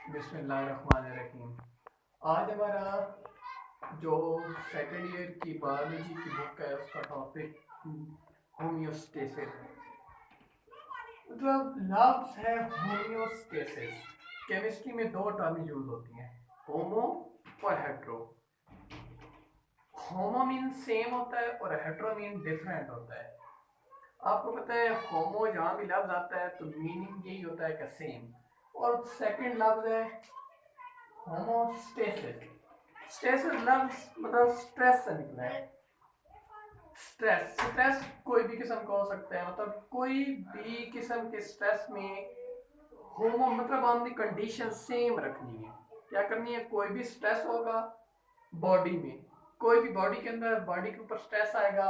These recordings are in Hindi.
बिस्मिल्लाहिर्रहमानिर्रहीम। आज हमारा जो सेकेंड ईयर की बायोलॉजी की बुक है उसका टॉपिक होम्योस्टेसिस है। मतलब लफ्ज है होम्योस्टेसिस। केमिस्ट्री में दो टर्म यूज होती हैं, होमो और हेट्रो। होमो मीन सेम होता है और हेट्रो मीन डिफरेंट होता है। आपको पता है होमो जहाँ भी लफ्ज आता है तो मीनिंग यही होता है कि सेम। और सेकंड लफ्ज है होमोस्टेसिस। स्टेसिस लफ्ज मतलब स्ट्रेस से निकला है। स्ट्रेस स्ट्रेस कोई भी किस्म का हो सकता है, मतलब कोई भी किस्म के स्ट्रेस में होमो मतलब हमने कंडीशन सेम रखनी है। क्या करनी है, कोई भी स्ट्रेस होगा बॉडी में, कोई भी बॉडी के अंदर बॉडी के ऊपर स्ट्रेस आएगा,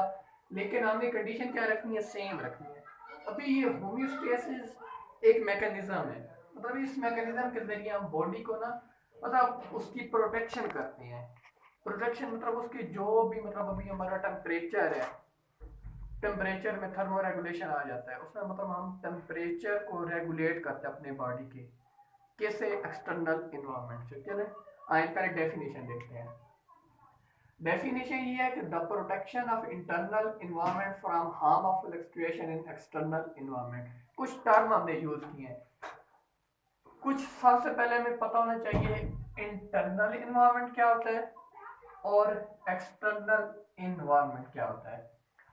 लेकिन हमने कंडीशन क्या रखनी है, सेम रखनी है। अभी ये होम्योस्टेसिस एक मैकेनिज्म है। मतलब इस मैकेनिज्म के जरिए हम बॉडी को ना मतलब उसकी प्रोटेक्शन करते हैं। प्रोटेक्शन मतलब उसकी जो भी मतलब अभी हमारा टेम्परेचर है, टेम्परेचर में थर्मो रेगुलेशन आ जाता है उसमें, मतलब हम टेम्परेचर को रेगुलेट करते हैं अपने बॉडी के कैसे, एक्सटर्नल इन्वायरमेंट से। चले आए पहले डेफिनेशन देखते हैं। डेफिनेशन ये है कि the protection of internal environment from harm of fluctuation in external environment. कुछ टर्म हमने यूज किए हैं। कुछ सबसे पहले हमें पता होना चाहिए इंटरनल इन्वायरमेंट क्या होता है और एक्सटर्नल इन्वायरमेंट क्या होता है।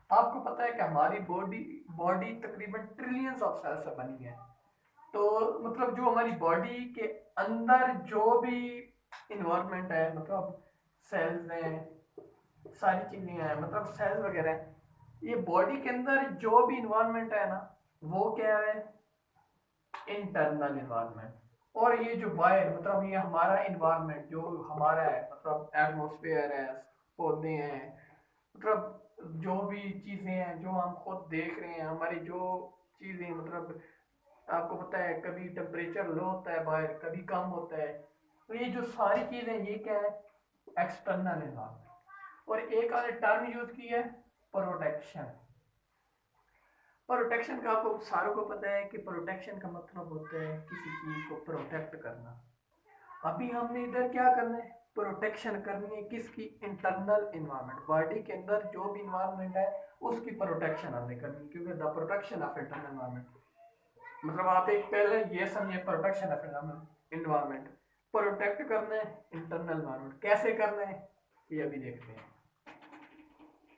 आपको पता है कि हमारी बॉडी बॉडी तकरीबन ट्रिलियंस ऑफ सेल से बनी है। तो मतलब जो हमारी बॉडी के अंदर जो भी इन्वायरमेंट है, मतलब सेल्स हैं, सारी चीजें हैं, मतलब सेल्स वगैरह हैं, ये बॉडी के अंदर जो भी इन्वायरमेंट है ना, वो क्या है, इंटरनल इन्वायरमेंट। और ये जो बाहर मतलब ये हमारा इन्वायरमेंट जो हमारा है, मतलब एटमोसफेयर है, पौधे हैं, मतलब जो भी चीज़ें हैं जो हम खुद देख रहे हैं, हमारी जो चीज़ें मतलब आपको पता है कभी टेम्परेचर लो होता है बाहर, कभी कम होता है। तो ये जो सारी चीज़ें ये क्या है, एक्सटर्नल इन्वायरमेंट। और एक आगे टर्म यूज की है, प्रोटेक्शन। प्रोटेक्शन का आपको सारों को पता है कि प्रोटेक्शन का मतलब होता है किसी चीज को प्रोटेक्ट करना। अभी हमने इधर क्या करना है, प्रोटेक्शन करनी है किसकी, इंटरनल इन्वायरमेंट। बॉडी के अंदर जो भी इन्वायरमेंट है उसकी प्रोटेक्शन हमने करनी है, क्योंकि the protection of internal environment मतलब आप एक पहले ये समझिए, प्रोटेक्शन ऑफ इन्वायरमेंट, प्रोटेक्ट करना है इंटरनल इन्वायरमेंट। कैसे करना है ये अभी देखते हैं।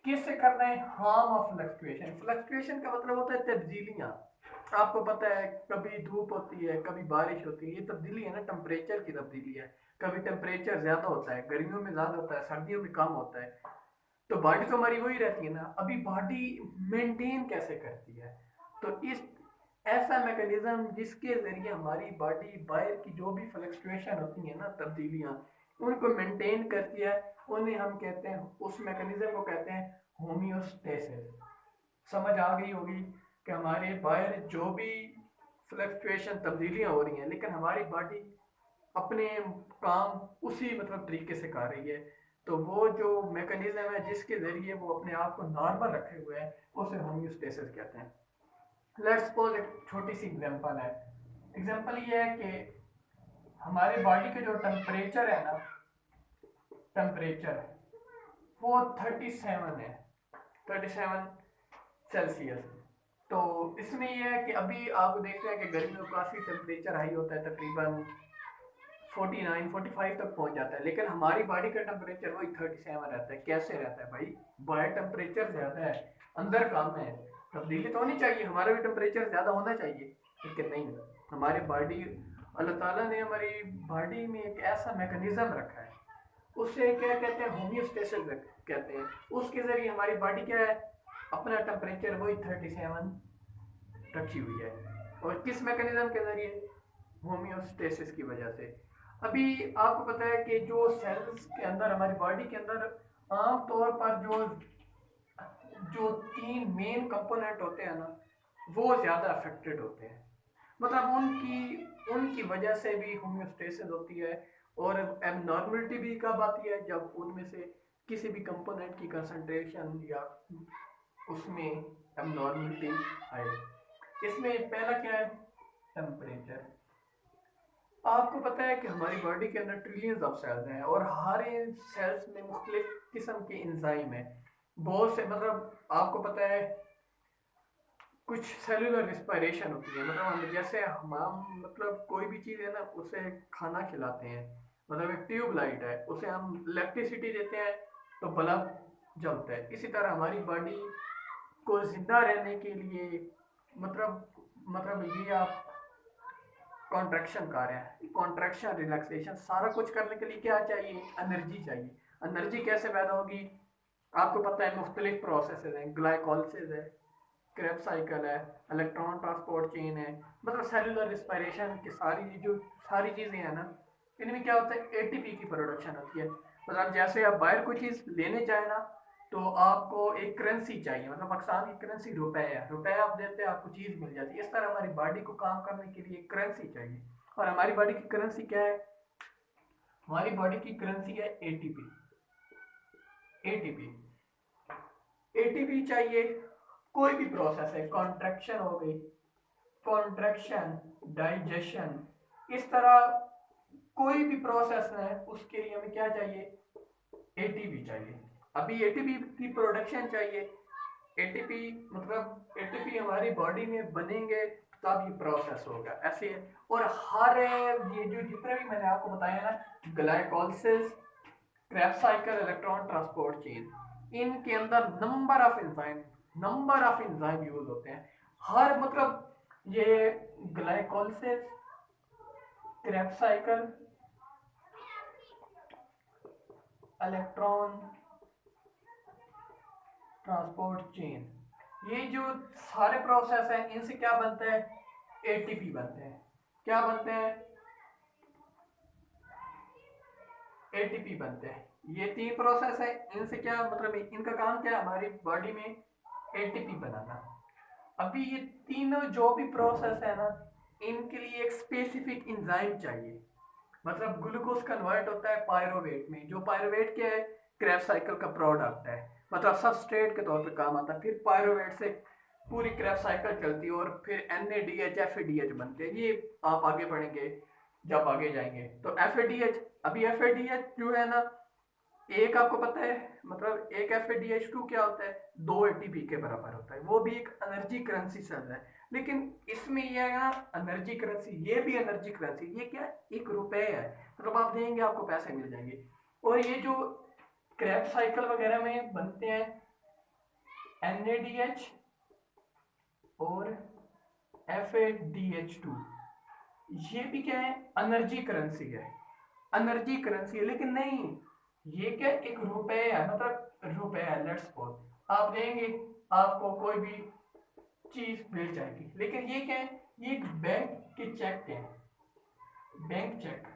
किससे करना है, हार्म ऑफ फ्लक्चुएशन। फ्लक्चुएशन का मतलब होता है तब्दीलियां। आपको पता है कभी धूप होती है, कभी बारिश होती है, ये तब्दीली है ना, टेम्परेचर की तब्दीली है। कभी टेम्परेचर ज्यादा होता है, गर्मियों में ज्यादा होता है, सर्दियों में कम होता है। तो बॉडी तो हमारी वही रहती है ना। अभी बॉडी मेंटेन कैसे करती है, तो इस ऐसा मैकेनिज्म जिसके जरिए हमारी बॉडी बाहर की जो भी फ्लक्चुएशन होती है ना, तब्दीलियां, उनको मेंटेन करती है। उन्हें हम कहते हैं, उस मैकेनिज्म को कहते हैं होम्योस्टेसिस। समझ आ गई होगी कि हमारे बाहर जो भी फ्लक्चुएशन तब्दीलियां हो रही हैं, लेकिन हमारी बॉडी अपने काम उसी मतलब तरीके से कर रही है। तो वो जो मैकेनिज्म है जिसके जरिए वो अपने आप को नॉर्मल रखे हुए हैं, उसे होम्योस्टेसिस कहते हैं। लेट्स सपोज एक छोटी सी एग्जांपल है। एग्जांपल ये है कि हमारे बॉडी का जो टेम्परेचर है ना, टेम्परेचर वो 37 है, 37 सेल्सियस। तो इसमें यह है कि अभी आप देख रहे हैं कि गर्मियों में काफ़ी टेम्परेचर हाई होता है, तकरीबन 49 45 तक पहुंच जाता है, लेकिन हमारी बॉडी का टेम्परेचर वही 37 रहता है। कैसे रहता है भाई, बाहर टेम्परेचर ज़्यादा है, अंदर कम है। तब्दीली तो होनी चाहिए, हमारा भी टेम्परेचर ज़्यादा होना चाहिए, लेकिन नहीं। हमारी बॉडी, अल्लाह ताला ने हमारी बॉडी में एक ऐसा मैकेनिज्म रखा है, उससे क्या कहते हैं, होम्योस्टेसिस कहते हैं। उसके ज़रिए हमारी बॉडी क्या है, अपना टेम्परेचर वही 37 रखी हुई है। और किस मैकेनिज्म के जरिए, होम्योस्टेसिस की वजह से। अभी आपको पता है कि जो सेल्स के अंदर, हमारी बॉडी के अंदर आम तौर पर जो जो तीन मेन कंपोनेंट होते हैं ना, वो ज़्यादा अफेक्टेड होते हैं। मतलब उनकी उनकी वजह से भी होम्योस्टेसिस होती है। और एबनॉर्मलिटी भी कब आती है, जब उनमें से किसी भी कंपोनेंट की कंसंट्रेशन या उसमें एबनॉर्मलिटी आए। इसमें पहला क्या है, टेम्परेचर। आपको पता है कि हमारी बॉडी के अंदर ट्रिलियंस ऑफ सेल्स हैं और हर सेल्स में मुख्तलिफ किस्म के एंजाइम हैं। बहुत से मतलब आपको पता है कुछ सेलुलर रिस्पायरेशन होती है, मतलब हम जैसे हम मतलब कोई भी चीज़ है ना उसे खाना खिलाते हैं, मतलब एक ट्यूब लाइट है उसे हम इलेक्ट्रिसिटी देते हैं तो बल्ब जलता है। इसी तरह हमारी बॉडी को जिंदा रहने के लिए मतलब ये आप कॉन्ट्रैक्शन कर रहे हैं, कॉन्ट्रैक्शन रिलैक्सेशन सारा कुछ करने के लिए क्या चाहिए? एनर्जी चाहिए। एनर्जी कैसे पैदा होगी? आपको पता है मुख्तलिफ प्रोसेस हैं, ग्लाइकोलिसिस है, क्रेब साइकिल है, इलेक्ट्रॉन ट्रांसपोर्ट चेन है, मतलब सेलुलर रिस्पायरेशन की सारी चीज़ें हैं ना, इनमें क्या होता है एटीपी की प्रोडक्शन होती है। मतलब जैसे आप बाहर कोई चीज़ लेने जाए ना तो आपको एक करेंसी चाहिए, मतलब पाकिस्तान की करेंसी रुपए है, रुपए आप देते हैं आपको चीज़ मिल जाती है। इस तरह हमारी बॉडी को काम करने के लिए करेंसी चाहिए, और हमारी बॉडी की करेंसी क्या है? हमारी बॉडी की करेंसी है एटीपी। एटीपी एटीपी चाहिए। कोई भी प्रोसेस है, कॉन्ट्रैक्शन हो गई, कॉन्ट्रैक्शन, डाइजेशन, इस तरह कोई भी प्रोसेस है उसके लिए हमें क्या चाहिए? एटीपी चाहिए। अभी एटीपी की प्रोडक्शन चाहिए। एटीपी मतलब एटीपी हमारी बॉडी में बनेंगे तब ये प्रोसेस होगा, ऐसे है। और हर ये जो जितने भी मैंने आपको बताया ना, glycolysis, Krebs cycle, electron transport chain, इनके अंदर नंबर ऑफ एंजाइम यूज होते हैं। हर मतलब ये glycolysis, Krebs cycle, electron transport chain, ये जो सारे प्रोसेस हैं इनसे क्या बनता है? एटीपी बनते हैं। क्या बनते हैं? एटीपी बनते हैं। ये तीन प्रोसेस है, इनसे क्या मतलब इनका काम क्या है? हमारी बॉडी में एटीपी बनाना। अभी ये तीनों जो भी प्रोसेस है ना, इनके लिए एक स्पेसिफिक एंजाइम चाहिए। मतलब ग्लूकोज कन्वर्ट होता है पायरोवेट में, जो पायरोवेट क्या है? क्रेब्स साइकिल का प्रोडक्ट है, मतलब सबस्ट्रेट के तौर पे काम आता है। फिर पायरोवेट से पूरी क्रेब्स साइकिल चलती है और फिर NADH FADH बनते हैं। ये आप आगे बढ़ेंगे, जब आगे जाएंगे तो FADH, अभी FADH जो है ना, एक आपको पता है मतलब एक FADH2 क्या होता है? 2 ATP के बराबर होता है। वो भी एक एनर्जी करेंसी सेल है, लेकिन इसमें ये है ना एनर्जी करेंसी, ये भी एनर्जी करेंसी, ये क्या? एक रुपए है, मतलब आप देंगे आपको पैसे मिल जाएंगे। और ये जो क्रैब साइकिल वगैरह में बनते हैं NADH और FADH2, ये भी क्या है? एनर्जी करेंसी है, एनर्जी करेंसी है। लेकिन नहीं, ये क्या? एक रुपए है, मतलब रुपए है, लेट्स सपोज आप देंगे आपको कोई भी चीज मिल जाएगी। लेकिन ये क्या है? ये एक बैंक के चेक है, बैंक चेक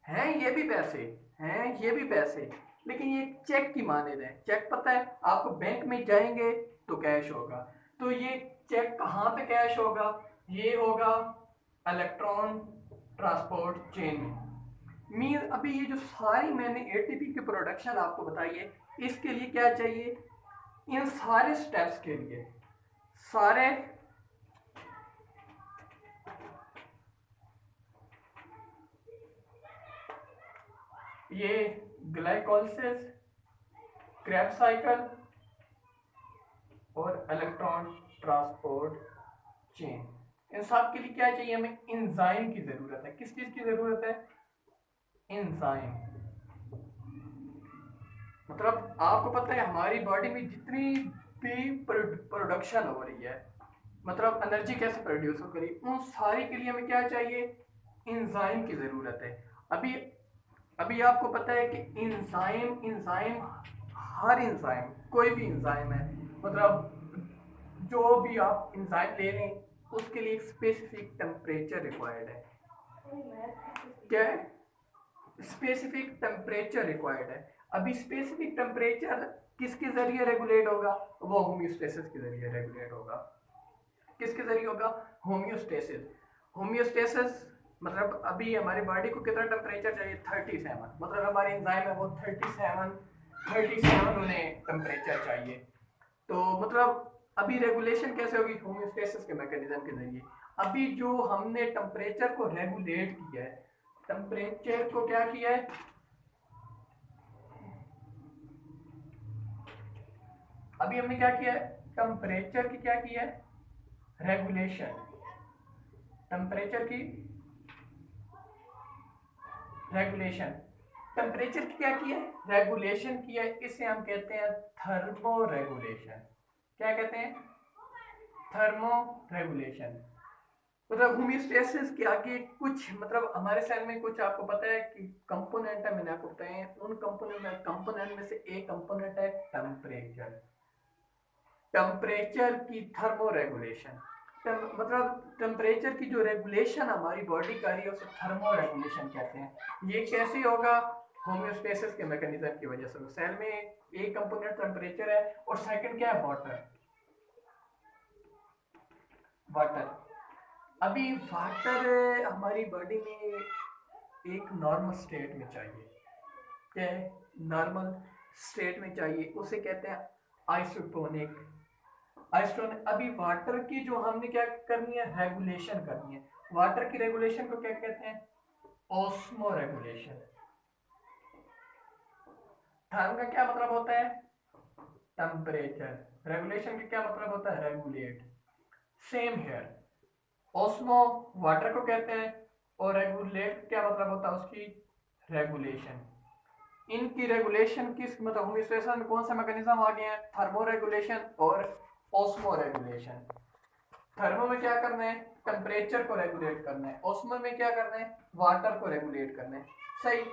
हैं, ये भी पैसे हैं, ये भी पैसे, लेकिन ये चेक की माने हैं। चेक पता है आपको, बैंक में जाएंगे तो कैश होगा। तो ये चेक कहाँ पे कैश होगा? ये होगा इलेक्ट्रॉन ट्रांसपोर्ट चेन में। मीन अभी ये जो सारी मैंने एटीपी की प्रोडक्शन आपको बताई है, इसके लिए क्या चाहिए? इन सारे स्टेप्स के लिए सारे ये ग्लाइकोलिसिस, क्रेब साइकिल और इलेक्ट्रॉन ट्रांसपोर्ट चेन, इन सब के लिए क्या चाहिए? हमें एंजाइम की जरूरत है। किस चीज की जरूरत है? एंजाइम। मतलब आपको पता है हमारी बॉडी में जितनी भी प्रोडक्शन हो रही है, मतलब एनर्जी कैसे प्रोड्यूस हो रही है, उन सारी के लिए हमें क्या चाहिए? एंजाइम की जरूरत है। अभी अभी आपको पता है कि इंजाइम इंजाइम हर इंजाइम, कोई भी इंजाइम है, मतलब जो भी आप इंजाइम ले रहे हैं उसके लिए एक स्पेसिफिक टेम्परेचर रिक्वायर्ड है। क्या है? स्पेसिफिक टेम्परेचर रिक्वायर्ड है। अभी स्पेसिफिक टेम्परेचर किसके जरिए रेगुलेट होगा? वो होम्योस्टेसिस के जरिए रेगुलेट होगा। किसके जरिए होगा? होम्योस्टेसिस। होम्योस्टेसिस मतलब अभी हमारी बॉडी को कितना टेम्परेचर चाहिए? 37, मतलब हमारे एंजाइम है वो 37 उन्हें टेम्परेचर चाहिए। तो मतलब अभी रेगुलेशन कैसे होगी? होम्योस्टेसिस के मैकेनिज्म के जरिए। अभी जो हमने टेम्परेचर को रेगुलेट किया है, टेम्परेचर को क्या किया है, अभी हमने क्या किया है, टेम्परेचर की क्या किया है, रेगुलेशन, टेम्परेचर की रेगुलेशन, टेम्परेचर की क्या किया है, रेगुलेशन किया है। इसे हम कहते हैं थर्मो रेगुलेशन। क्या कहते हैं, थर्मो रेगुलेशन। मतलब होमियोस्टेसिस के आगे कुछ, मतलब हमारे सेल में कुछ आपको पता है कि कंपोनेंट है, मैंने आपको बताए हैं। उन कंपोनेंट में से एक कंपोनेंट है टेम्परेचर, टेम्परेचर की थर्मो रेगुलेशन। मतलब टेम्परेचर की जो रेगुलेशन हमारी बॉडी का रही है उसे थर्मो रेगुलेशन कहते हैं। ये कैसे होगा, होमियोस्टेसिस के मैकेनिज्म की वजह से। सेल में एक कंपोनेंट टेम्परेचर है और सेकंड क्या है, वाटर। वाटर, अभी वाटर हमारी बॉडी में एक नॉर्मल स्टेट में चाहिए। क्या है, नॉर्मल स्टेट में चाहिए, उसे कहते हैं आइसोटोनिक। आइसोटोनिक, अभी वाटर की जो हमने क्या करनी है, रेगुलेशन करनी है। वाटर की रेगुलेशन को क्या कहते हैं, ऑस्मो रेगुलेशन। थर्म का क्या मतलब होता है, टेम्परेचर। रेगुलेशन का क्या मतलब होता है, regulate. Same here, osmo water को कहते हैं और रेगुलेट क्या मतलब होता है उसकी, रेगुलेशन। इनकी रेगुलेशन किस, मतलब होमियोस्टेसिस में कौन सा मैकेनिज्म आ गया है, थर्मो रेगुलेशन और ऑस्मो रेगुलेशन। थर्मो में क्या करना है, टेम्परेचर को रेगुलेट करना है। ऑस्मो में क्या करना है, वाटर को रेगुलेट करना है। सही।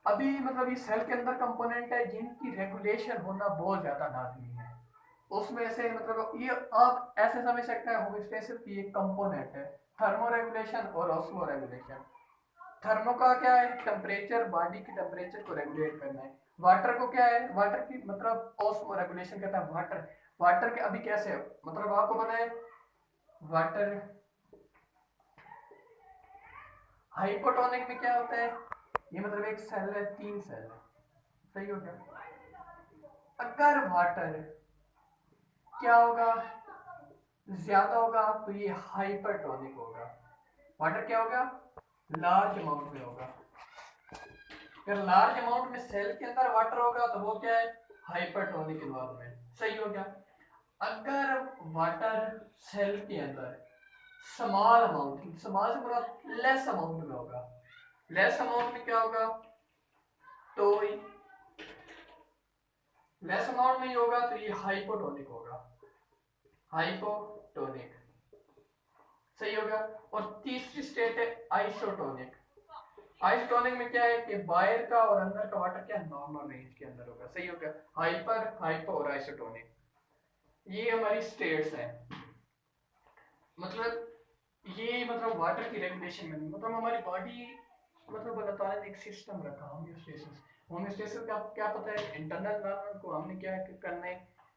अभी मतलब ये सेल के अंदर कंपोनेंट है जिनकी रेगुलेशन होना बहुत ज्यादा लाजमी है। उसमें से मतलब ये आप ऐसे समझ सकते हैं होमियोस्टेसिस की एक कंपोनेंट है थर्मो रेगुलेशन और ऑस्मो रेगुलेशन। थर्मो का क्या है, टेम्परेचर, बॉडी की टेम्परेचर को रेगुलेट करना है। वाटर को क्या है, वाटर की मतलब ऑस्मो रेगुलेशन कहता है। वाटर, वाटर के अभी कैसे, मतलब आपको पता है वाटर हाइपोटोनिक में क्या होता है, ये मतलब एक सेल है, 3 सेल है। सही हो गया। अगर वाटर क्या होगा, ज्यादा होगा तो ये हाइपरटोनिक होगा। वाटर क्या होगा, लार्ज अमाउंट में होगा। अगर लार्ज अमाउंट में सेल के अंदर वाटर होगा तो वो क्या है, हाइपरटोनिक इन्वायरमेंट। सही हो गया। अगर वाटर सेल के अंदर स्मॉल अमाउंट, स्मॉल से पूरा लेस अमाउंट में होगा, लेस अमाउंट में क्या होगा, तो लेस अमाउंट में ही होगा तो ये हाइपोटोनिक होगा, हाइपोटोनिक। सही होगा। और तीसरी स्टेट है आइसोटोनिक। आइसोटोनिक में क्या है कि बाहर का और अंदर का वाटर क्या नॉर्मल रेंज के अंदर होगा। सही होगा। हाइपर, हाइपो और आइसोटोनिक, ये हमारी स्टेट्स हैं। मतलब ये मतलब वाटर की रेगुलेशन में, मतलब हमारी बॉडी, मतलब अल्लाह ताला ने एक सिस्टम रखा होमियोस्टेसिस। होमियोस्टेसिस का क्या पता है, इंटरनल एनवायरनमेंट को हमने क्या करना है,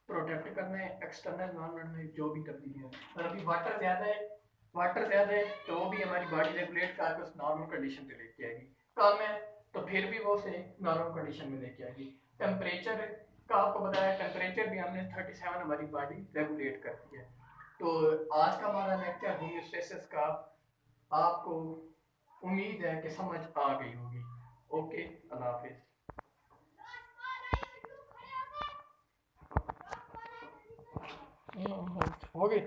प्रोटेक्ट करना है। एक्सटर्नल एनवायरनमेंट में जो भी तब्दीली है, और अभी वाटर ज़्यादा है, वाटर ज़्यादा है तो वो भी हमारी बॉडी रेगुलेट करके उस नॉर्मल कंडीशन पे लेके आएगी। कम है तो फिर भी वो उसे नॉर्मल कंडीशन में लेके आएगी। टेम्परेचर का आपको बताया, टेम्परेचर भी हमने 37 हमारी बॉडी रेगुलेट करती है। तो आज का हमारा लेक्चर होमियोस्टेसिस का आपको उम्मीद है कि समझ आ गई होगी। ओके, अल्लाह हाफिज। हो गई